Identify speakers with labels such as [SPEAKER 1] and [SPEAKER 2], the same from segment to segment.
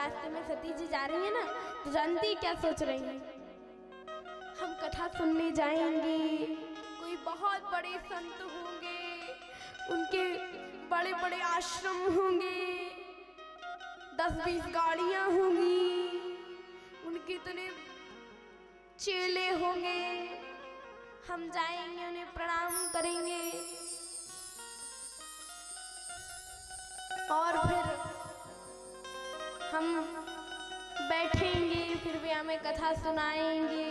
[SPEAKER 1] रास्ते में सती जी जा रही है ना, तो जानती क्या सोच रही है? हम कथा सुनने जाएंगे, कोई बहुत बड़े संत होंगे, उनके बड़े बड़े आश्रम होंगे, 10-20 गाड़ियां होंगी, उनके इतने चेले होंगे, हम जाएंगे, उन्हें प्रणाम करेंगे और फिर हम बैठेंगे, फिर वे हमें कथा सुनाएंगे।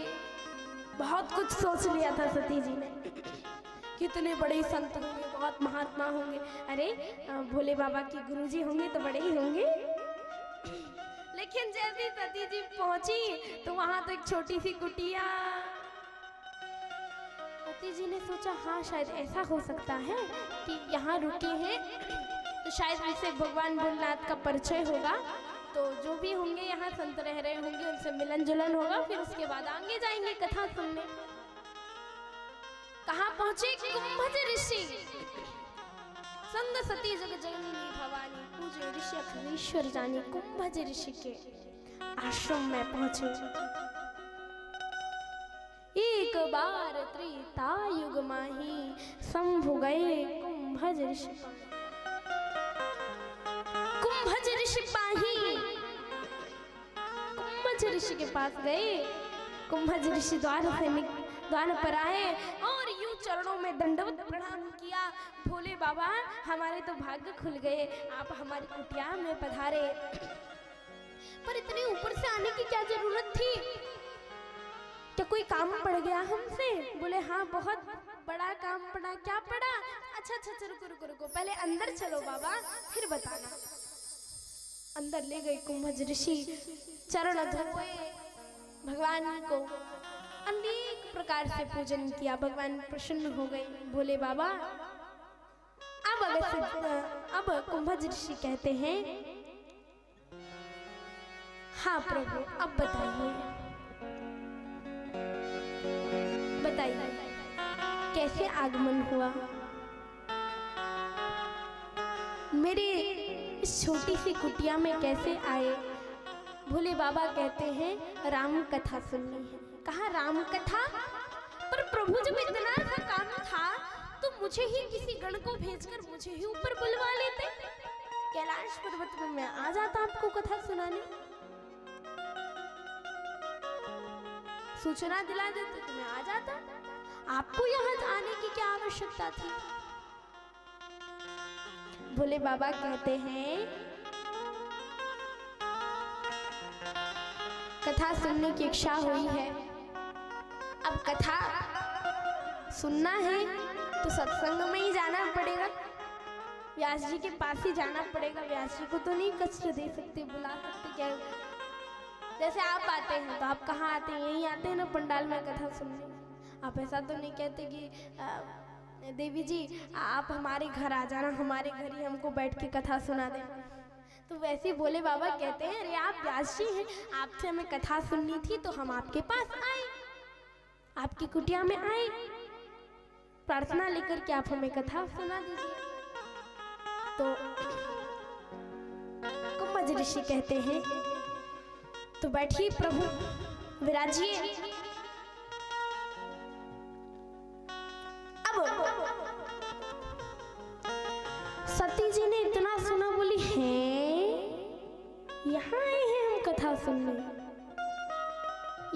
[SPEAKER 1] बहुत कुछ सोच लिया था सती जी ने, कितने बड़े संत होंगे, बहुत महात्मा होंगे। अरे भोले बाबा के गुरुजी होंगे तो बड़े ही होंगे। लेकिन जैसे सती जी पहुंची तो वहां तो एक छोटी सी कुटिया। सती जी ने सोचा हाँ शायद ऐसा हो सकता है कि यहाँ रुके हैं तो शायद इससे भगवान भोलेनाथ का परिचय होगा, तो जो भी होंगे यहाँ संत रह रहे होंगे उनसे मिलन जुलन होगा, फिर उसके बाद आगे जाएंगे कथा सुनने। कहाँ पहुंचे? कुंभज ऋषि संग सती जग जननी भवानी पूजे ऋषि अखिलेश्वर जानी। कुंभज ऋषि के आश्रम में पहुंचे। एक बार त्रेता युग माही शंभु गए कुंभज ऋषि। कुंभज ऋषि पाही, कुंभज ऋषि के पास गए। कुंभज ऋषि द्वार पर आए और यूं चरणों में दंडवत प्रणाम किया। भोले बाबा हमारे तो भाग्य खुल गए, आप हमारी कुटिया में पधारे, पर इतने ऊपर से आने की क्या जरूरत थी? क्या कोई काम पड़ गया हमसे? बोले हाँ बहुत बड़ा काम पड़ा। क्या पड़ा? अच्छा रुको रुको, पहले अंदर चलो बाबा फिर बताना। अंदर ले गए कुंभज ऋषि, चरण धोए, भगवान को अनेक प्रकार से पूजन किया। भगवान प्रसन्न हो गए। भोले बाबा अब कुंभज ऋषि कहते हैं हाँ प्रभु अब बताइए कैसे आगमन हुआ? मेरे इस छोटी सी कुटिया में कैसे आए? भोले बाबा कहते हैं राम कथा सुननी है। कहा राम कथा? पर प्रभु जब इतना सा काम था तो मुझे ही किसी गण को भेजकर मुझे ही ऊपर बुलवा लेते, कैलाश पर्वत में मैं आ जाता आपको कथा सुनाने, सूचना दिला देते तो मैं आ जाता। आपको यहाँ आने की क्या आवश्यकता थी? भोले बाबा कहते हैं कथा सुनने की इच्छा हुई है, अब कथा सुनना है तो सत्संग में ही जाना पड़ेगा, व्यास जी के पास ही जाना पड़ेगा। व्यास जी को तो नहीं कष्ट दे सकते, बुला सकते क्या? जैसे आप आते हैं तो आप कहाँ आते हैं? यहीं आते हैं ना पंडाल में कथा सुनने। आप ऐसा तो नहीं कहते कि देवी जी आप हमारे घर आ जाना, हमारे घर ही हमको बैठ के कथा सुना देना। तो वैसे भोले बाबा कहते हैं अरे आप व्यास जी हैं, आपसे हमें कथा सुननी थी तो हम आपके पास आए, आपकी कुटिया में आए, प्रार्थना लेकर के आप हमें कथा सुना दीजिए। तो कुंभज ऋषि कहते हैं तो बैठिए प्रभु विराजिए। अब सती जी ने इतना सुना, बोली हैं यहाँ आए हैं हम कथा सुनने,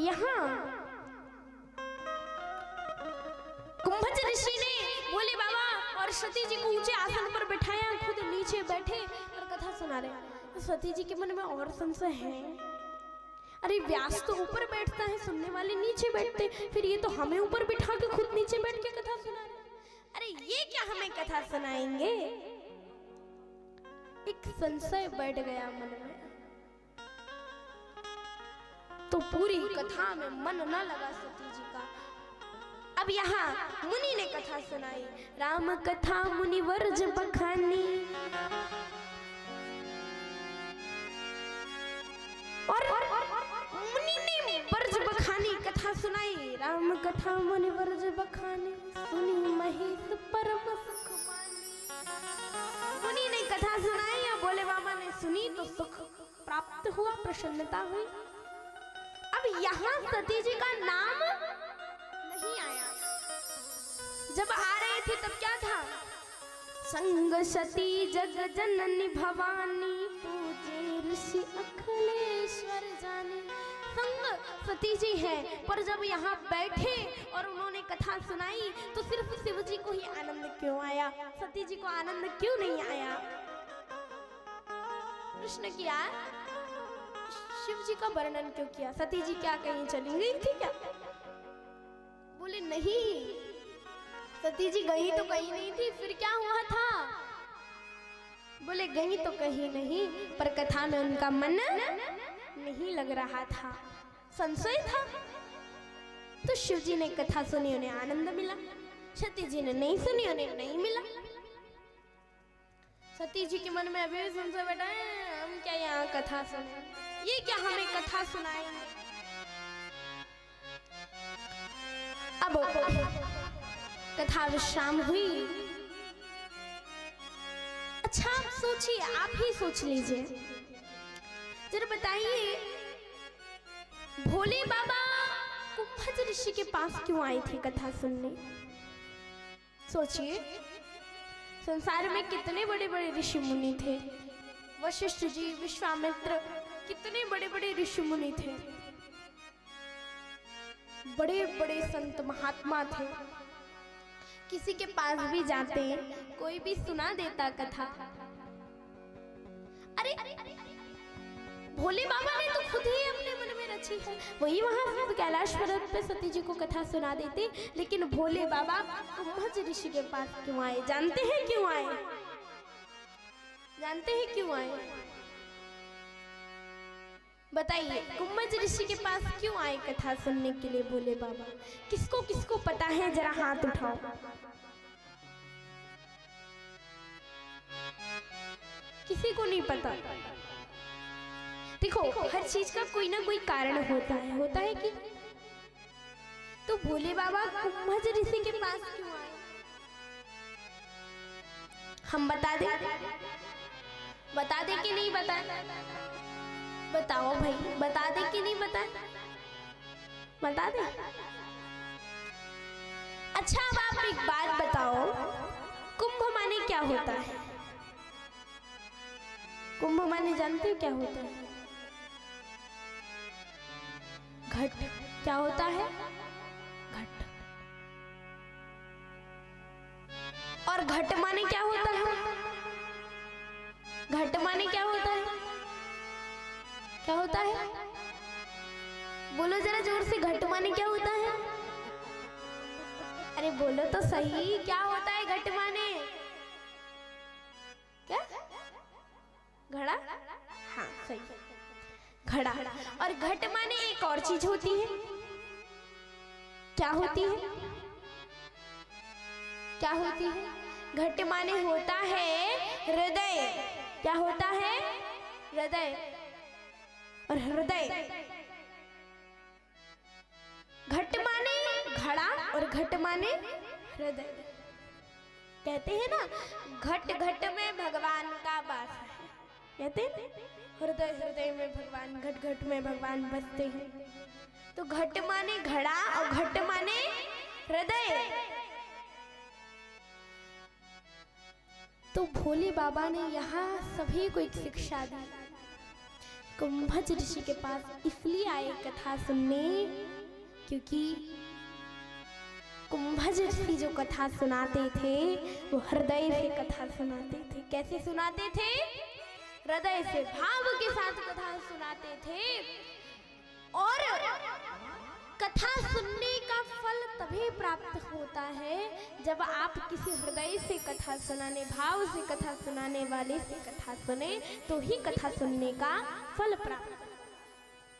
[SPEAKER 1] यहाँ। कुंभज ऋषि ने भोले बाबा और सती जी को ऊंचे आसन पर बिठाया, खुद नीचे बैठे और कथा सुना रहे। तो सती जी के मन में और संशय है, अरे व्यास तो ऊपर बैठता है, सुनने वाले नीचे बैठते, फिर ये तो हमें ऊपर बिठा के खुद नीचे बैठ के कथा सुना रहे, अरे ये क्या हमें कथा सुनाएंगे? एक संशय बैठ गया मन में। तो पूरी कथा में मन न लगा सती जी का। अब यहाँ मुनि ने कथा सुनाई, राम कथा मुनि वर्ज बखानी, और मुनि ने वर्ज बखानी कथा सुनाई। राम कथा मुनि वर्ज बखानी, सुनी महेश परम सुख पानी। मुनि ने कथा सुनाई और भोले बाबा ने सुनी तो सुख प्राप्त हुआ, प्रसन्नता हुई। अब यहाँ सती जी का नाम नहीं आया। जब आ रहे थे तब क्या था? संग सती जग जननी भवानी, पूजे ऋषि अखिलेश्वर जाने। संग सती जी है, पर जब यहाँ बैठे और उन्होंने कथा सुनाई तो सिर्फ शिव जी को ही आनंद क्यों आया, सती जी को आनंद क्यों नहीं आया? प्रश्न किया, शिव जी का वर्णन क्यों किया? सती जी क्या कहीं चली गई थी क्या? बोले नहीं, सती जी गई तो कहीं नहीं थी, फिर क्या हुआ था? बोले गई तो कहीं नहीं, पर कथा में उनका मन नहीं लग रहा था, संशय था। तो शिव जी ने कथा सुनी, उन्हें आनंद मिला। सती जी ने नहीं सुनी, उन्हें नहीं मिला। सती जी के मन में अभी भी संशय बैठा है, हम क्या यहाँ कथा सुने, ये क्या हमें कथा सुनाएंगे। अब कथा विश्राम हुई। अच्छा आप सोचिए, आप ही सोच लीजिए, जरा बताइए, भोले बाबा कुंभज ऋषि के पास क्यों आए थे कथा सुनने? सोचिए, संसार में कितने बड़े बड़े ऋषि मुनि थे, वशिष्ठ जी, विश्वामित्र, कितने बड़े बड़े ऋषि मुनि थे, बड़े बड़े संत महात्मा थे। किसी के पास भी जाते, कोई भी सुना देता कथा। अरे भोले बाबा ने तो खुद ही अपने मन में रची है, वही वहां कैलाश पर्वत पे सती जी को कथा सुना देते। लेकिन भोले बाबा कुंभज ऋषि के पास क्यों आए? जानते हैं क्यों आए? जानते हैं क्यों आए? बताइए, कुंभज ऋषि के पास क्यों आए कथा सुनने के लिए भोले बाबा? किसको किसको पता है, जरा हाथ उठाओ। किसी को नहीं पता। देखो, हर चीज का कोई ना कोई कारण होता है कि? तो भोले बाबा कुंभज ऋषि के पास क्यों आए? हम बता दे कि नहीं बता? बताओ भाई, बता दे कि नहीं बता? बता दे। अच्छा अब आप एक बात बताओ, कुंभ माने क्या होता है? कुंभ माने जानते हो क्या होता है? घट। क्या होता है? घट। और घट माने क्या होता है? घट माने क्या होता है? क्या होता है? बोलो जरा जोर से, घट माने क्या होता है? अरे बोलो तो सही, क्या होता है घट माने? क्या? घड़ा? हाँ सही, घड़ा। और घट माने एक और चीज होती है, क्या होती है? क्या होती है? घट माने होता है हृदय। क्या होता है? हृदय। और हृदय, घट माने घड़ा और घट माने हृदय। कहते हैं ना, घट घट में भगवान का वास है, कहते हैं हृदय हृदय में भगवान, घट घट में भगवान बसते हैं। तो घट माने घड़ा और घट माने हृदय। तो भोले बाबा ने यहाँ सभी को एक शिक्षा दी। कुंभज ऋषि के पास इसलिए आए कथा सुनने, क्योंकि कुंभज ऋषि जो कथा सुनाते थे वो हृदय से कथा सुनाते थे। कैसे सुनाते थे? हृदय से, भाव के साथ कथा सुनाते थे। और कथा सुनने का फल तभी प्राप्त होता है जब आप किसी हृदय से कथा सुनाने, भाव से कथा सुनाने वाले से कथा सुने, तो ही कथा सुनने का फल प्राप्त